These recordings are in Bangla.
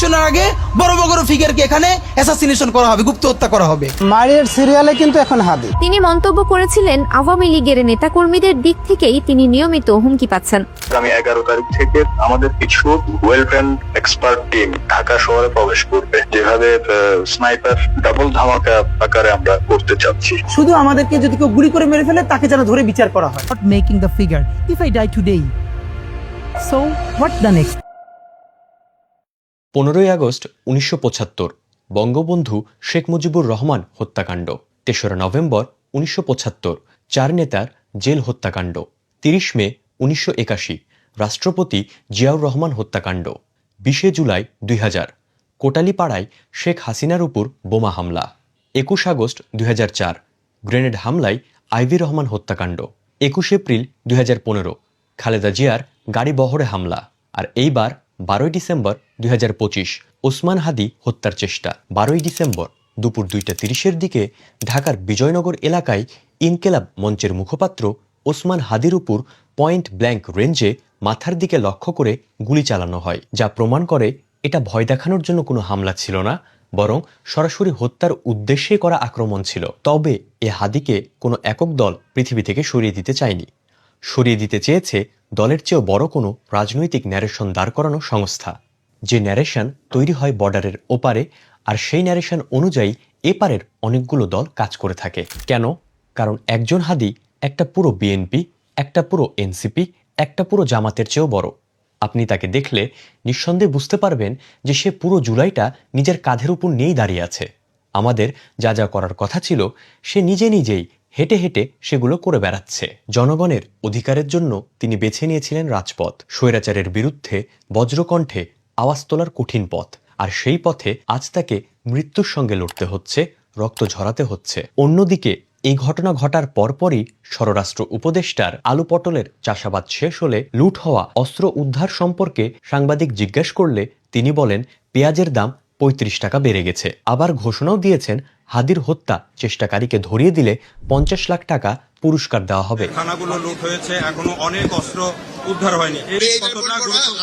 ইলেকশনের আগে বড় বড় ফিগারকে এখানে অ্যাসাসিনেশন করা হবে, গুপ্ত হত্যা করা হবে। মারিয়ার সিরিয়ালে কিন্তু এখন হাদি। তিনি মন্তব্য করেছিলেন, আওয়ামী লীগের নেতাকর্মীদের দিক থেকেই তিনি নিয়মিত হুমকি পাচ্ছেন। আগামী 11 তারিখ থেকে আমাদের কিছু well trend expert team Dhaka শহরে প্রবেশ করবে, যেভাবে স্নাইপার ডাবল ধামাকা আকারে আমরা করতে চাচ্ছি। শুধু আমাদেরকে যদি কেউ গুলি করে মেরে ফেলে তাকে যেন ধরে বিচার করা হয়। Not making the figure. If I die today, so what the next? 15ই আগস্ট 1975 বঙ্গবন্ধু শেখ মুজিবুর রহমান হত্যাকাণ্ড। 3রা নভেম্বর 1975 চার নেতার জেল হত্যাকাণ্ড। 30 মে 1981 রাষ্ট্রপতি জিয়াউর রহমান হত্যাকাণ্ড। 20 জুলাই 2000 কোটালীপাড়ায় শেখ হাসিনার উপর বোমা হামলা। 21 আগস্ট 2004 গ্রেনেড হামলায় আইভি রহমান হত্যাকাণ্ড। 21 এপ্রিল 2015 খালেদা জিয়ার গাড়ি বহরে হামলা। আর এইবার 12 ডিসেম্বর 2025 ওসমান হাদি হত্যার চেষ্টা। 12 ডিসেম্বর দুপুর 2:30 দিকে ঢাকার বিজয়নগর এলাকায় ইনকেলাব মঞ্চের মুখপাত্র ওসমান হাদির উপর পয়েন্ট ব্ল্যাঙ্ক রেঞ্জে মাথার দিকে লক্ষ্য করে গুলি চালানো হয়, যা প্রমাণ করে এটা ভয় দেখানোর জন্য কোনো হামলা ছিল না, বরং সরাসরি হত্যার উদ্দেশ্যে করা আক্রমণ ছিল। তবে এ হাদিকে কোনো একক দল পৃথিবী থেকে সরিয়ে দিতে চায়নি। সরিয়ে দিতে চেয়েছে দলের চেয়েও বড় কোনো রাজনৈতিক ন্যারেশন দাঁড় করানো সংস্থা, যে ন্যারেশন তৈরি হয় বর্ডারের ওপারে, আর সেই ন্যারেশন অনুযায়ী এপারের অনেকগুলো দল কাজ করে থাকে। কেন? কারণ একজন হাদি একটা পুরো বিএনপি, একটা পুরো এনসিপি, একটা পুরো জামাতের চেয়েও বড়। আপনি তাকে দেখলে নিঃসন্দেহে বুঝতে পারবেন যে সে পুরো জুলাইটা নিজের কাঁধের উপর নিয়েই দাঁড়িয়ে আছে। আমাদের যা যা করার কথা ছিল সে নিজেই হেঁটে হেঁটে সেগুলো করে বেড়াচ্ছে। জনগণের অধিকারের জন্য তিনি বেছে নিয়েছিলেন রাজপথ, স্বৈরাচারের বিরুদ্ধে বজ্রকণ্ঠে আওয়াজ তোলার কঠিন পথ। আর সেই পথে আজ তাকে মৃত্যুর সঙ্গে লড়তে হচ্ছে, রক্ত ঝরাতে হচ্ছে। অন্যদিকে এই ঘটনা ঘটার পরপরই স্বরাষ্ট্র উপদেষ্টার আলু পটলের চাষাবাদ শেষ হলে লুট হওয়া অস্ত্র উদ্ধার সম্পর্কে সাংবাদিক জিজ্ঞেস করলে তিনি বলেন পেঁয়াজের দাম 35 টাকা বেড়ে গেছে। আবার ঘোষণাও দিয়েছেন হাদির হত্যা চেষ্টাকারীকে ধরিয়ে দিলে 50 লাখ টাকা পুরস্কার দেওয়া হবে। থানাগুলো লুট হয়েছে, এখনো অনেক অস্ত্র উদ্ধার হয়নি।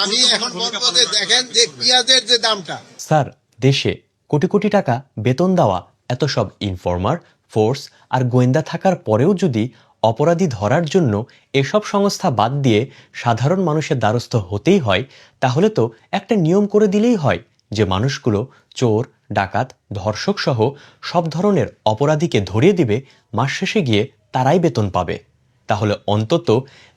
আমি এখন বলতে দেখেন যে পেঁয়াজের যে দামটা, স্যার, দেশে কোটি কোটি টাকা বেতন দেওয়া এত সব ইনফর্মার, ফোর্স আর গোয়েন্দা থাকার পরেও যদি অপরাধী ধরার জন্য এসব সংস্থা বাদ দিয়ে সাধারণ মানুষের দ্বারস্থ হতেই হয়, তাহলে তো একটা নিয়ম করে দিলেই হয় যে মানুষগুলো চোর, ডাকাত, ধর্ষক সহ সব ধরনের অপরাধীকে ধরিয়ে দিবে, মাস শেষে গিয়ে তারাই বেতন পাবে। তাহলে অন্তত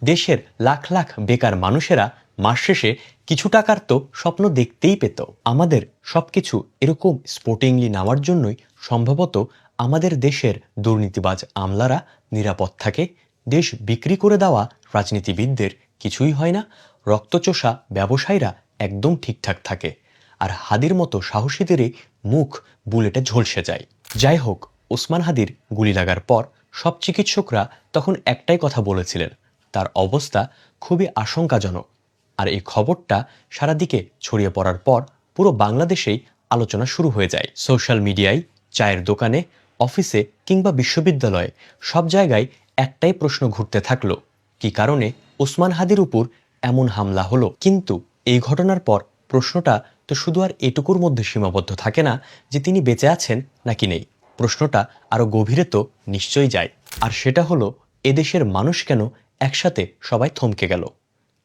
দেশের লাখ লাখ বেকার মানুষেরা মাস শেষে কিছু টাকার তো স্বপ্ন দেখতেই পেত। আমাদের সবকিছু এরকম স্পোর্টিংলি নেওয়ার জন্যই সম্ভবত আমাদের দেশের দুর্নীতিবাজ আমলারা নিরাপদ থাকে, দেশ বিক্রি করে দেওয়া রাজনীতিবিদদের কিছুই হয় না, রক্তচোষা ব্যবসায়ীরা একদম ঠিকঠাক থাকে, আর হাদির মতো সাহসীদেরই মুখ বুলেটে ঝলসে যায়। যাই হোক, ওসমান হাদির গুলি লাগার পর সব চিকিৎসকরা তখন একটাই কথা বলেছিলেন, তার অবস্থা খুবই আশঙ্কাজনক। আর এই খবরটা সারাদিকে ছড়িয়ে পড়ার পর পুরো বাংলাদেশেই আলোচনা শুরু হয়ে যায়। সোশ্যাল মিডিয়ায়, চায়ের দোকানে, অফিসে কিংবা বিশ্ববিদ্যালয়ে সব জায়গায় একটাই প্রশ্ন ঘুরতে থাকলো, কি কারণে ওসমান হাদির উপর এমন হামলা হলো? কিন্তু এই ঘটনার পর প্রশ্নটা তো শুধু আর এটুকুর মধ্যে সীমাবদ্ধ থাকে না যে তিনি বেঁচে আছেন নাকি নেই। প্রশ্নটা আরো গভীরে তো নিশ্চয়ই যায়। আর সেটা হলো, এদেশের মানুষ কেন একসাথে সবাই থমকে গেল?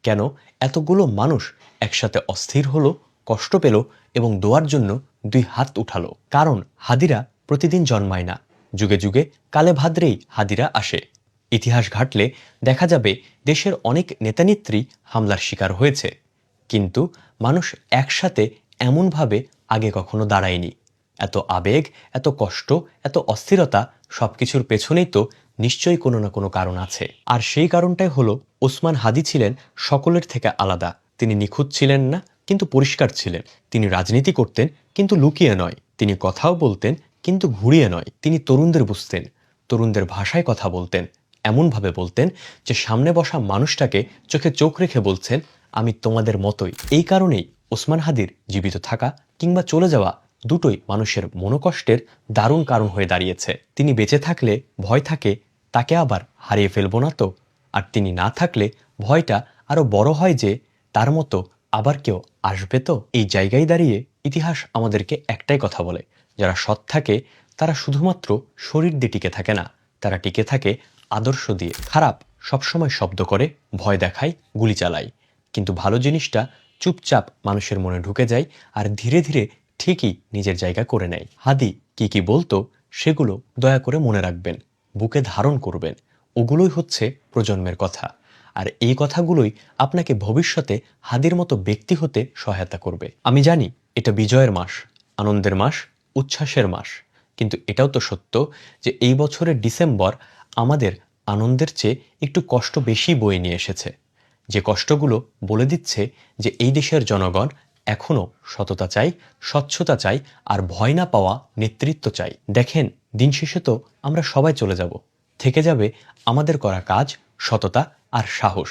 কেন এতগুলো মানুষ একসাথে অস্থির হলো, কষ্ট পেল এবং দোয়ার জন্য দুই হাত উঠালো? কারণ হাদিরা প্রতিদিন জন্মায় না, যুগে যুগে কালে ভাদ্রেই হাদিরা আসে। ইতিহাস ঘাটলে দেখা যাবে দেশের অনেক নেতানেত্রী হামলার শিকার হয়েছে, কিন্তু মানুষ একসাথে এমনভাবে আগে কখনো দাঁড়ায়নি। এত আবেগ, এত কষ্ট, এত অস্থিরতা সবকিছুর পেছনেই তো নিশ্চয়ই কোনো না কোনো কারণ আছে। আর সেই কারণটাই হলো, ওসমান হাদি ছিলেন সকলের থেকে আলাদা। তিনি নিখুঁত ছিলেন না, কিন্তু পরিষ্কার ছিলেন। তিনি রাজনীতি করতেন, কিন্তু লুকিয়ে নয়। তিনি কথাও বলতেন, কিন্তু ঘুরিয়ে নয়। তিনি তরুণদের বুঝতেন, তরুণদের ভাষায় কথা বলতেন, এমনভাবে বলতেন যে সামনে বসা মানুষটাকে চোখে চোখ রেখে বলছেন, আমি তোমাদের মতোই। এই কারণেই ওসমান হাদির জীবিত থাকা কিংবা চলে যাওয়া দুটোই মানুষের মনোকষ্টের দারুণ কারণ হয়ে দাঁড়িয়েছে। তিনি বেঁচে থাকলে ভয় থাকে তাকে আবার হারিয়ে ফেলবো না তো, আর তিনি না থাকলে ভয়টা আরো বড় হয় যে তার মতো আবার কেউ আসবে তো? এই জায়গায় দাঁড়িয়ে ইতিহাস আমাদেরকে একটাই কথা বলে, যারা সৎ থাকে তারা শুধুমাত্র শরীর দিয়ে টিকে থাকে না, তারা টিকে থাকে আদর্শ দিয়ে। খারাপ সবসময় শব্দ করে, ভয় দেখায়, গুলি চালায়, কিন্তু ভালো জিনিসটা চুপচাপ মানুষের মনে ঢুকে যায় আর ধীরে ধীরে ঠিকই নিজের জায়গা করে নেয়। হাদি কি কি বলতো সেগুলো দয়া করে মনে রাখবেন, বুকে ধারণ করবেন। ওগুলোই হচ্ছে প্রজন্মের কথা, আর এই কথাগুলোই আপনাকে ভবিষ্যতে হাদির মতো ব্যক্তি হতে সহায়তা করবে। আমি জানি এটা বিজয়ের মাস, আনন্দের মাস, উচ্ছ্বাসের মাস, কিন্তু এটাও তো সত্য যে এই বছরের ডিসেম্বর আমাদের আনন্দের চেয়ে একটু কষ্ট বেশি বয়ে নিয়ে এসেছে, যে কষ্টগুলো বলে দিচ্ছে যে এই দেশের জনগণ এখনও সততা চাই, স্বচ্ছতা চাই, আর ভয় না পাওয়া নেতৃত্ব চাই। দেখেন, দিন শেষে তো আমরা সবাই চলে যাব, থেকে যাবে আমাদের করা কাজ, সততা আর সাহস।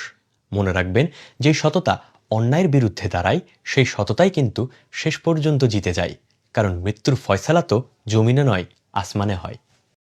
মনে রাখবেন, যে সততা অন্যায়ের বিরুদ্ধে দাঁড়ায় সেই সততাই কিন্তু শেষ পর্যন্ত জিতে যায়, কারণ মৃত্যুর ফয়সালা তো জমিনে নয়, আসমানে হয়।